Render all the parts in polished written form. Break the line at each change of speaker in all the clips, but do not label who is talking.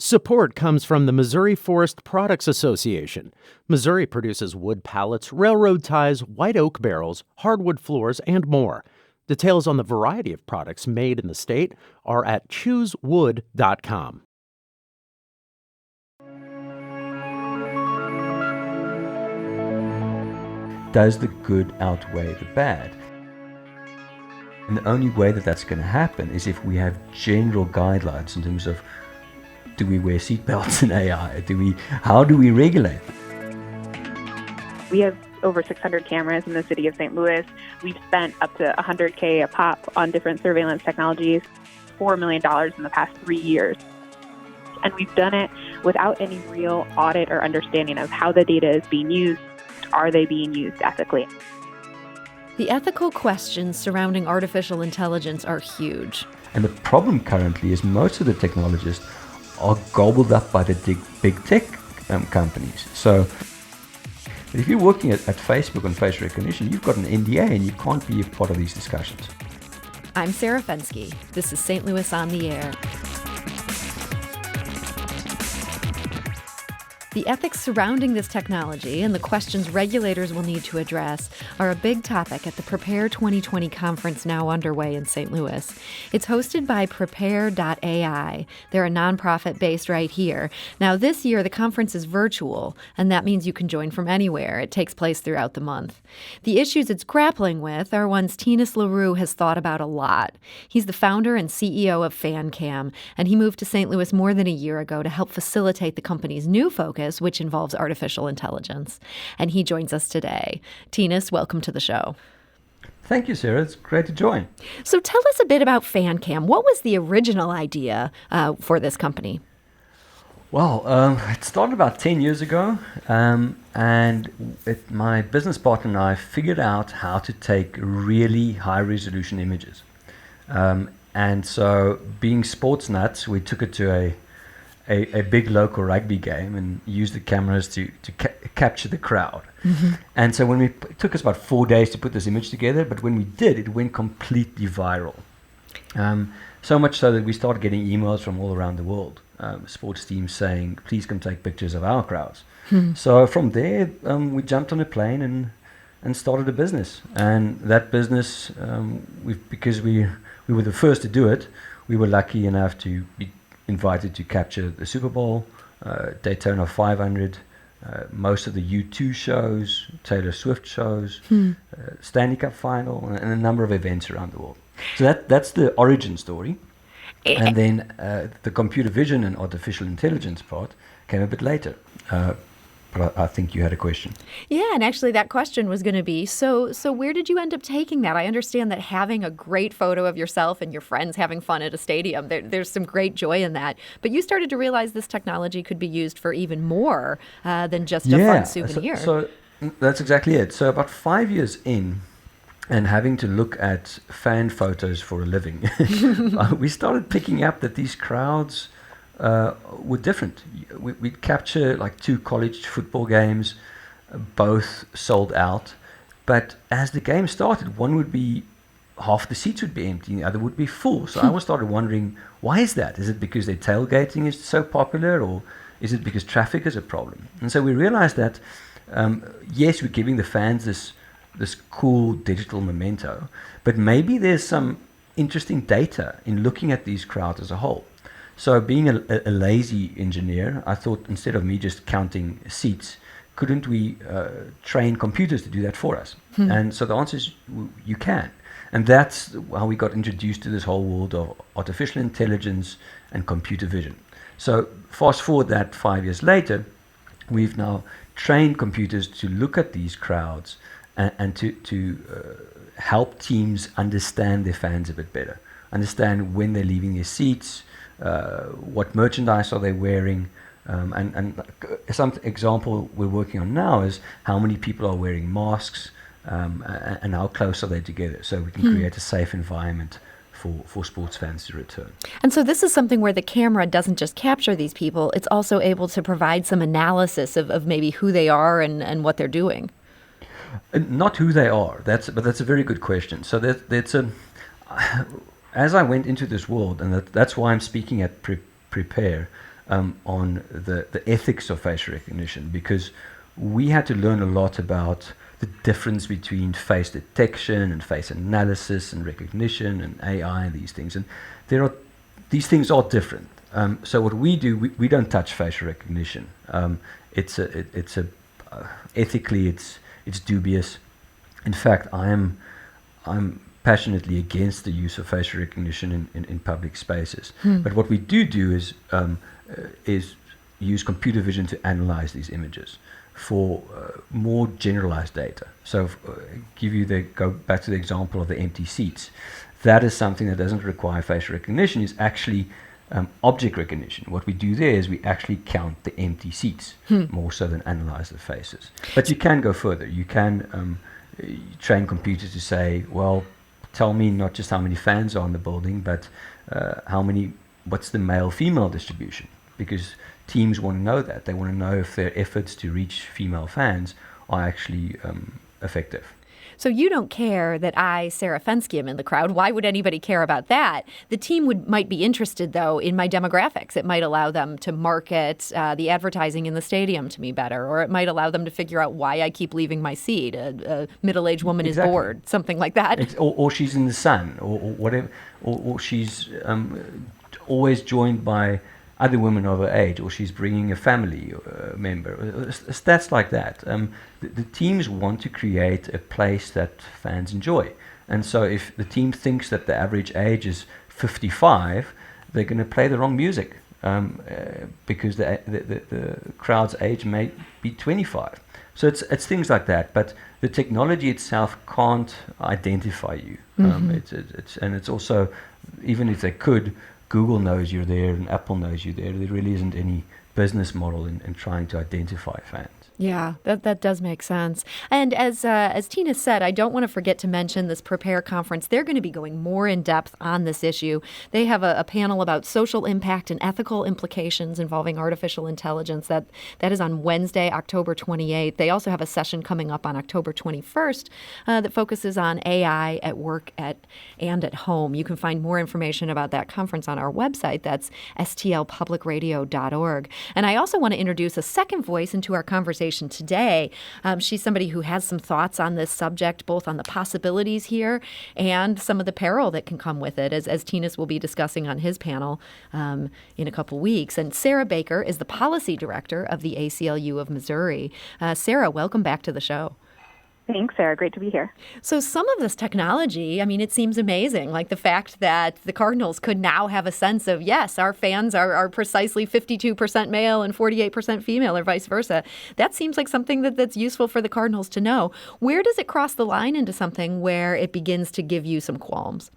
Support comes from the Missouri Forest Products Association. Missouri produces wood pallets, railroad ties, white oak barrels, hardwood floors, and more. Details on the variety of products made in the state are at choosewood.com.
Does the good outweigh the bad? And the only way that that's going to happen is if we have general guidelines in terms of, do we wear seatbelts in AI? How do we regulate?
We have over 600 cameras in the city of St. Louis. We've spent up to $100K a pop on different surveillance technologies, $4 million in the past 3 years. And we've done it without any real audit or understanding of how the data is being used. Are they being used ethically?
The ethical questions surrounding artificial intelligence are huge.
And the problem currently is most of the technologists are gobbled up by the big tech companies. So if you're working at Facebook on face recognition, you've got an NDA and you can't be a part of these discussions.
I'm Sarah Fensky. This is St. Louis on the Air. The ethics surrounding this technology and the questions regulators will need to address are a big topic at the Prepare 2020 conference now underway in St. Louis. It's hosted by Prepare.ai. They're a nonprofit based right here. Now, this year, the conference is virtual, and that means you can join from anywhere. It takes place throughout the month. The issues it's grappling with are ones Tinus Le Roux has thought about a lot. He's the founder and CEO of FanCam, and he moved to St. Louis more than a year ago to help facilitate the company's new focus, which involves artificial intelligence. And he joins us today. Tinus, welcome to the show.
Thank you, Sarah. It's great to join.
So tell us a bit about FanCam. What was the original idea for this company?
Well, it started about 10 years ago, and my business partner and I figured out how to take really high-resolution images. And so, being sports nuts, we took it to a big local rugby game and used the cameras to capture the crowd. Mm-hmm. And so it took us about 4 days to put this image together, but when we did, it went completely viral. So much so that we started getting emails from all around the world, sports teams saying, please come take pictures of our crowds. Mm-hmm. So from there, we jumped on a plane and started a business. And that business, because we were the first to do it, we were lucky enough to be invited to capture the Super Bowl, Daytona 500, most of the U2 shows, Taylor Swift shows, Stanley Cup final, and a number of events around the world. So that's the origin story. And then the computer vision and artificial intelligence part came a bit later. But I think you had a question.
Yeah, and actually that question was going to be, so where did you end up taking that? I understand that having a great photo of yourself and your friends having fun at a stadium, there's some great joy in that. But you started to realize this technology could be used for even more than just a fun souvenir.
So that's exactly it. So about 5 years in, and having to look at fan photos for a living, we started picking up that these crowds were different. We'd capture like 2 college football games, both sold out. But as the game started, one would be, half the seats would be empty, the other would be full. So I always started wondering, why is that? Is it because their tailgating is so popular, or is it because traffic is a problem? And so we realized that, yes, we're giving the fans this cool digital memento, but maybe there's some interesting data in looking at these crowds as a whole. So being a lazy engineer, I thought instead of me just counting seats, couldn't we train computers to do that for us? And so the answer is you can. And that's how we got introduced to this whole world of artificial intelligence and computer vision. So fast forward that 5 years later, we've now trained computers to look at these crowds and to help teams understand their fans a bit better, understand when they're leaving their seats, what merchandise are they wearing, and some example we're working on now is how many people are wearing masks, and how close are they together, so we can create a safe environment for sports fans to return.
And so this is something where the camera doesn't just capture these people, it's also able to provide some analysis of maybe who they are and what they're doing.
Not who they are, but that's a very good question. So that's as I went into this world, and that's why I'm speaking at Prepare, on the ethics of facial recognition, because we had to learn a lot about the difference between face detection and face analysis and recognition and AI and these things. And these things are different. So what we do, we don't touch facial recognition. Ethically, it's dubious. In fact, I'm passionately against the use of facial recognition in public spaces. But what we do is use computer vision to analyze these images for more generalized data. So go back to the example of the empty seats. That is something that doesn't require facial recognition. It's actually object recognition. What we do there is we actually count the empty seats more so than analyze the faces. But you can go further. You can train computers to say, well, tell me not just how many fans are in the building, but what's the male-female distribution? Because teams want to know that. They want to know if their efforts to reach female fans are actually effective.
So you don't care that Sara Fensky, am in the crowd. Why would anybody care about that? The team might be interested, though, in my demographics. It might allow them to market the advertising in the stadium to me better, or it might allow them to figure out why I keep leaving my seat. A middle-aged woman is bored, something like that.
Or she's in the sun, or whatever, or she's always joined by other women of her age, or she's bringing a family member, stats like that. The teams want to create a place that fans enjoy. And so if the team thinks that the average age is 55, they're going to play the wrong music because the crowd's age may be 25. So it's things like that. But the technology itself can't identify you. It's also, even if they could, Google knows you're there and Apple knows you're there. There really isn't any business model in trying to identify fans.
Yeah, that does make sense. And as Tina said, I don't want to forget to mention this Prepare conference. They're going to be going more in depth on this issue. They have a panel about social impact and ethical implications involving artificial intelligence. That is on Wednesday, October 28th. They also have a session coming up on October 21st that focuses on AI at work and at home. You can find more information about that conference on our website. That's stlpublicradio.org. And I also want to introduce a second voice into our conversation today. She's somebody who has some thoughts on this subject, both on the possibilities here and some of the peril that can come with it, as Tinus will be discussing on his panel in a couple weeks. And Sara Baker is the policy director of the ACLU of Missouri. Sara, welcome back to the show.
Thanks, Sarah. Great to be here.
So some of this technology, I mean, it seems amazing, like the fact that the Cardinals could now have a sense of, yes, our fans are precisely 52% male and 48% female, or vice versa. That seems like something that's useful for the Cardinals to know. Where does it cross the line into something where it begins to give you some qualms?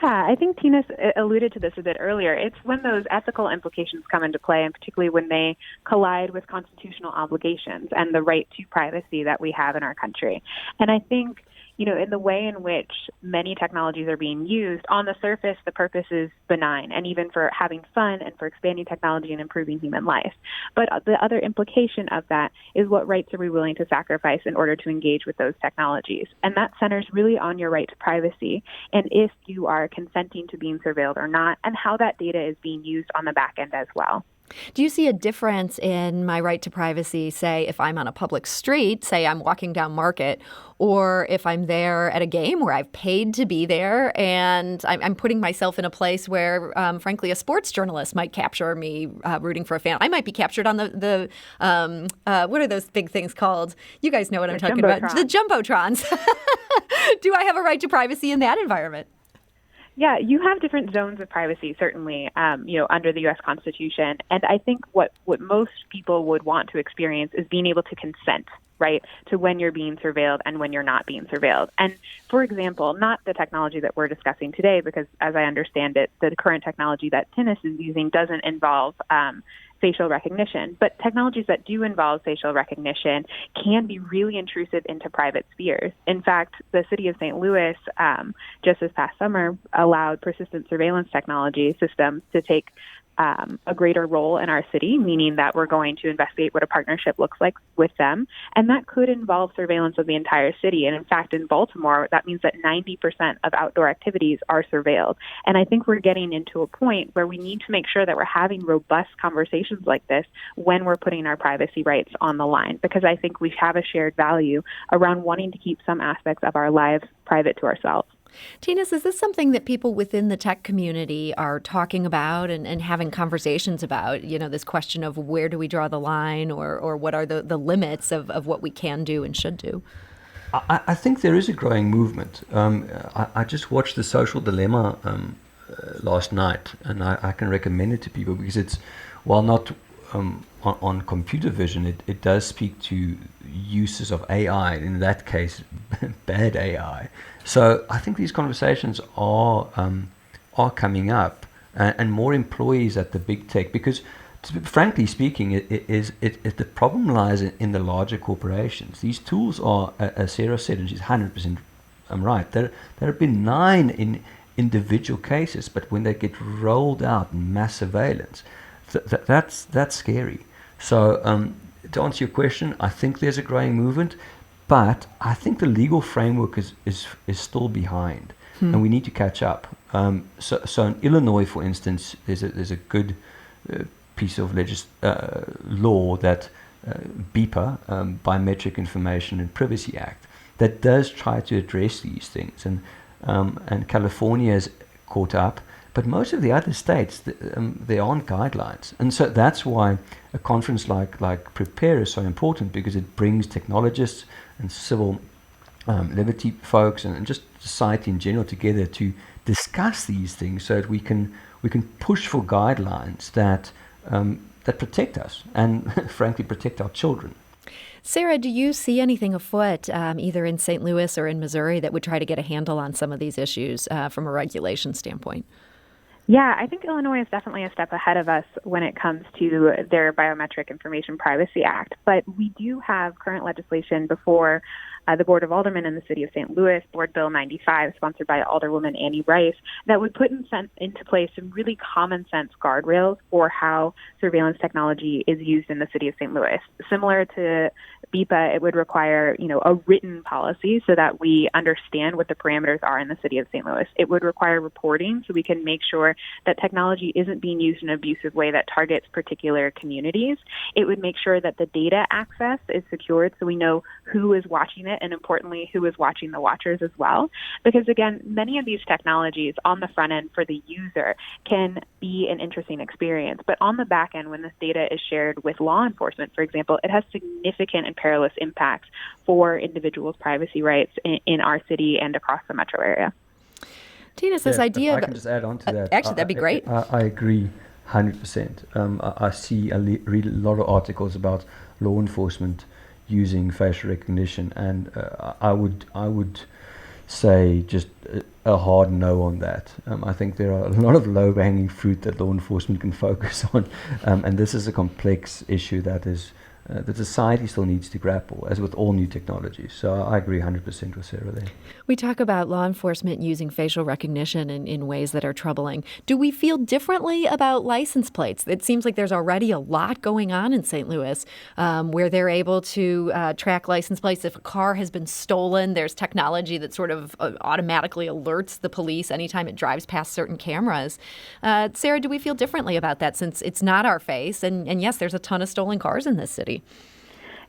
Yeah, I think Tina alluded to this a bit earlier. It's when those ethical implications come into play, and particularly when they collide with constitutional obligations and the right to privacy that we have in our country. And I think, in the way in which many technologies are being used, on the surface, the purpose is benign, and even for having fun and for expanding technology and improving human life. But the other implication of that is what rights are we willing to sacrifice in order to engage with those technologies? And that centers really on your right to privacy, and if you are consenting to being surveilled or not, and how that data is being used on the back end as well.
Do you see a difference in my right to privacy, say, if I'm on a public street, say I'm walking down Market, or if I'm there at a game where I've paid to be there and I'm putting myself in a place where, frankly, a sports journalist might capture me rooting for a fan? I might be captured on the what are those big things called? You guys know what I'm talking about. The Jumbotrons. Do I have a right to privacy in that environment?
Yeah, you have different zones of privacy, certainly, under the U.S. Constitution. And I think what most people would want to experience is being able to consent, right, to when you're being surveilled and when you're not being surveilled. And, for example, not the technology that we're discussing today, because as I understand it, the current technology that Tinus is using doesn't involve facial recognition. But technologies that do involve facial recognition can be really intrusive into private spheres. In fact, the city of St. Louis, just this past summer, allowed persistent surveillance technology systems to take a greater role in our city, meaning that we're going to investigate what a partnership looks like with them. And that could involve surveillance of the entire city. And in fact, in Baltimore, that means that 90% of outdoor activities are surveilled. And I think we're getting into a point where we need to make sure that we're having robust conversations like this when we're putting our privacy rights on the line, because I think we have a shared value around wanting to keep some aspects of our lives private to ourselves.
Tinus, is this something that people within the tech community are talking about and having conversations about, this question of where do we draw the line or what are the limits of what we can do and should do?
I think there is a growing movement. I just watched The Social Dilemma last night, and I can recommend it to people because it's, while not on computer vision, it does speak to uses of AI, in that case, bad AI. So I think these conversations are coming up, and more employees at the big tech, because frankly speaking, the problem lies in the larger corporations. These tools are, as Sarah said, and she's 100% right, there have been 9 in individual cases, but when they get rolled out in mass surveillance, that's scary. So to answer your question, I think there's a growing movement, but I think the legal framework is still behind, and we need to catch up. So in Illinois, for instance, there's a good piece of law that BIPA, Biometric Information and Privacy Act, that does try to address these things, and California has caught up. But most of the other states, there aren't guidelines. And so that's why a conference like Prepare is so important, because it brings technologists and civil liberty folks and just society in general together to discuss these things so that we can push for guidelines that protect us and, frankly, protect our children.
Sara, do you see anything afoot, either in St. Louis or in Missouri, that would try to get a handle on some of these issues from a regulation standpoint?
Yeah, I think Illinois is definitely a step ahead of us when it comes to their Biometric Information Privacy Act. But we do have current legislation before the Board of Aldermen in the city of St. Louis, Board Bill 95, sponsored by Alderwoman Annie Rice, that would put into place some really common sense guardrails for how surveillance technology is used in the city of St. Louis. Similar to BIPA, it would require, a written policy so that we understand what the parameters are in the city of St. Louis. It would require reporting so we can make sure that technology isn't being used in an abusive way that targets particular communities. It would make sure that the data access is secured so we know who is watching it, and importantly, who is watching the watchers as well. Because again, many of these technologies on the front end for the user can be an interesting experience. But on the back end, when this data is shared with law enforcement, for example, it has significant and perilous impacts for individuals' privacy rights in our city and across the metro area.
Tinus, this idea
I can just add on to that.
Actually, that'd be great.
I agree 100%. I read a lot of articles about law enforcement using facial recognition, and I would say just a hard no on that. I think there are a lot of low-hanging fruit that law enforcement can focus on, and this is a complex issue that society still needs to grapple, as with all new technologies. So I agree 100% with Sara there.
We talk about law enforcement using facial recognition in ways that are troubling. Do we feel differently about license plates? It seems like there's already a lot going on in St. Louis where they're able to track license plates. If a car has been stolen, there's technology that sort of automatically alerts the police anytime it drives past certain cameras. Sara, do we feel differently about that, since it's not our face? And yes, there's a ton of stolen cars in this city.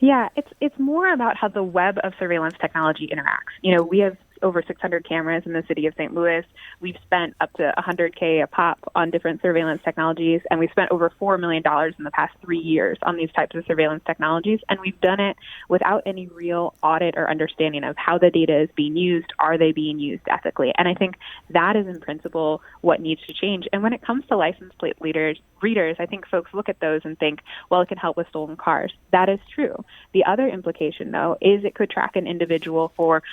Yeah, it's more about how the web of surveillance technology interacts. We have over 600 cameras in the city of St. Louis. We've spent up to $100K a pop on different surveillance technologies, and we've spent over $4 million in the past 3 years on these types of surveillance technologies, and we've done it without any real audit or understanding of how the data is being used. Are they being used ethically? And I think that is in principle what needs to change. And when it comes to license plate readers, I think folks look at those and think, well, it can help with stolen cars. That is true. The other implication, though, is it could track an individual for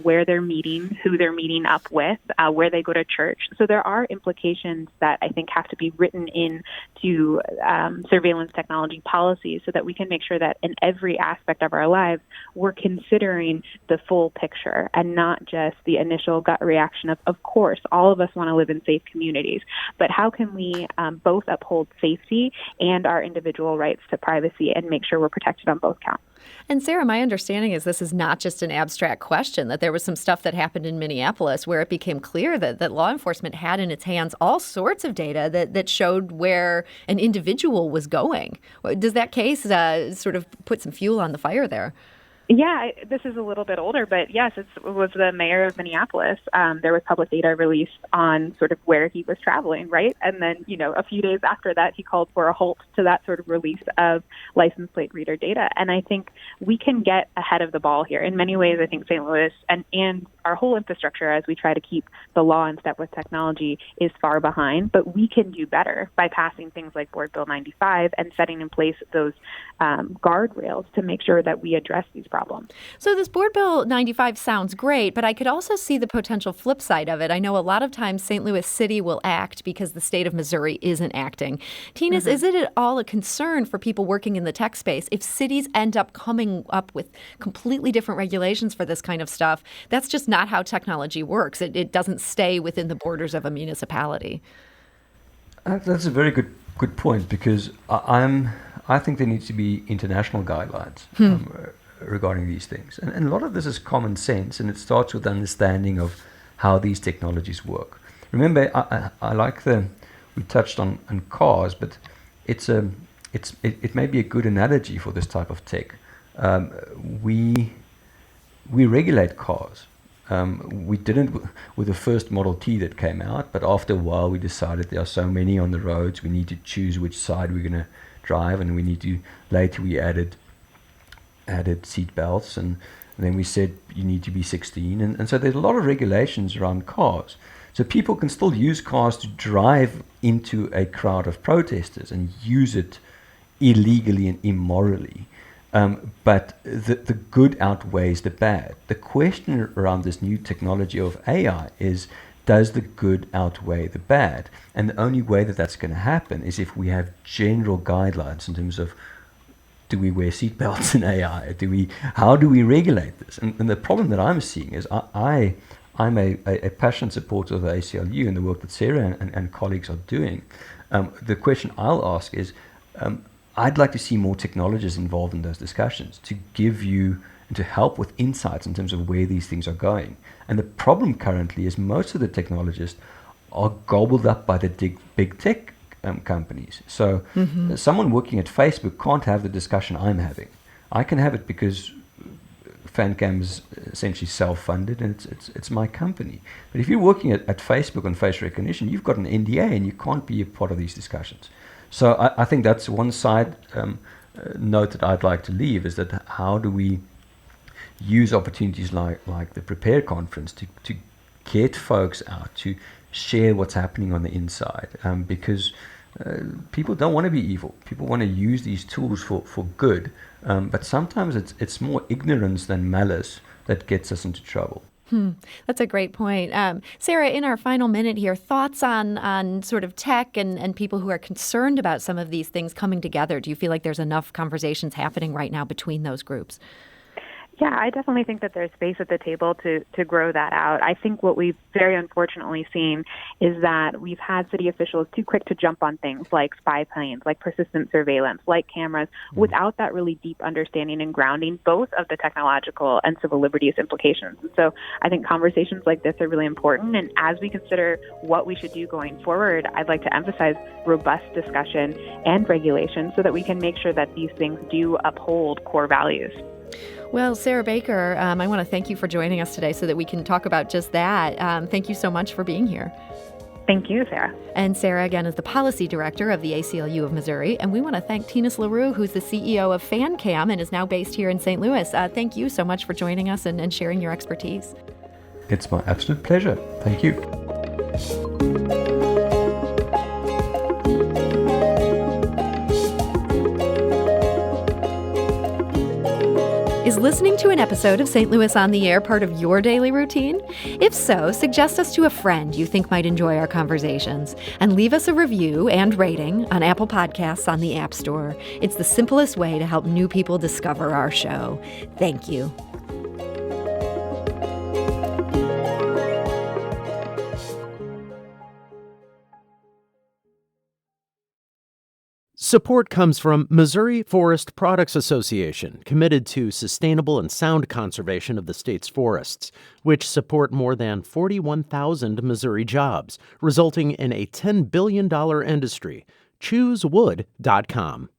where they're meeting meeting, who they're meeting up with, where they go to church. So there are implications that I think have to be written into surveillance technology policies so that we can make sure that in every aspect of our lives, we're considering the full picture and not just the initial gut reaction of course, all of us want to live in safe communities. But how can we both uphold safety and our individual rights to privacy and make sure we're protected on both counts?
And Sara, my understanding is this is not just an abstract question, that there was some stuff that happened in Minneapolis where it became clear that law enforcement had in its hands all sorts of data that showed where an individual was going. Does that case sort of put some fuel on the fire there?
Yeah, this is a little bit older, but yes, it was the mayor of Minneapolis. There was public data released on sort of where he was traveling, right? And then, a few days after that, he called for a halt to that sort of release of license plate reader data. And I think we can get ahead of the ball here. In many ways, I think St. Louis and our whole infrastructure, as we try to keep the law in step with technology, is far behind. But we can do better by passing things like Board Bill 95 and setting in place those guardrails to make sure that we address these problems.
So this Board Bill 95 sounds great, but I could also see the potential flip side of it. I know a lot of times St. Louis City will act because the state of Missouri isn't acting. Tinus, is it at all a concern for people working in the tech space if cities end up coming up with completely different regulations for this kind of stuff? That's just not how technology works. It doesn't stay within the borders of a municipality.
That's a very good point, because I think there needs to be international guidelines regarding these things. And a lot of this is common sense, and it starts with understanding of how these technologies work. Remember, I like we touched on cars, but it may be a good analogy for this type of tech. We regulate cars. We didn't with the first Model T that came out, but after a while we decided there are so many on the roads, we need to choose which side we're going to drive, and later we added seat belts, and then we said you need to be 16, and so there's a lot of regulations around cars. So people can still use cars to drive into a crowd of protesters and use it illegally and immorally. But the good outweighs the bad. The question around this new technology of AI is, does the good outweigh the bad? And the only way that that's going to happen is if we have general guidelines in terms of, do we wear seatbelts in AI? How do we regulate this? And the problem that I'm seeing is I'm a passionate supporter of the ACLU and the work that Sara and colleagues are doing. The question I'll ask is, I'd like to see more technologists involved in those discussions to give you and to help with insights in terms of where these things are going. And the problem currently is most of the technologists are gobbled up by the big tech companies. So someone working at Facebook can't have the discussion I'm having. I can have it because FanCam is essentially self-funded, and it's my company. But if you're working at Facebook on face recognition, you've got an NDA and you can't be a part of these discussions. So I think that's one side note that I'd like to leave, is that how do we use opportunities like the Prepare conference to get folks out, to share what's happening on the inside, because people don't want to be evil. People want to use these tools for good, but sometimes it's more ignorance than malice that gets us into trouble.
That's a great point. Sara, in our final minute here, thoughts on sort of tech and people who are concerned about some of these things coming together. Do you feel like there's enough conversations happening right now between those groups?
Yeah, I definitely think that there's space at the table to grow that out. I think what we've very unfortunately seen is that we've had city officials too quick to jump on things like spy planes, like persistent surveillance, like cameras, without that really deep understanding and grounding both of the technological and civil liberties implications. And so I think conversations like this are really important. And as we consider what we should do going forward, I'd like to emphasize robust discussion and regulation so that we can make sure that these things do uphold core values.
Well, Sara Baker, I want to thank you for joining us today so that we can talk about just that. Thank you so much for being here.
Thank you, Sara.
And Sara, again, is the policy director of the ACLU of Missouri. And we want to thank Tinus Le Roux, who's the CEO of FanCam and is now based here in St. Louis. Thank you so much for joining us and sharing your expertise.
It's my absolute pleasure. Thank you.
Is listening to an episode of St. Louis on the Air part of your daily routine? If so, suggest us to a friend you think might enjoy our conversations, and leave us a review and rating on Apple Podcasts on the App Store. It's the simplest way to help new people discover our show. Thank you.
Support comes from Missouri Forest Products Association, committed to sustainable and sound conservation of the state's forests, which support more than 41,000 Missouri jobs, resulting in a $10 billion industry. ChooseWood.com.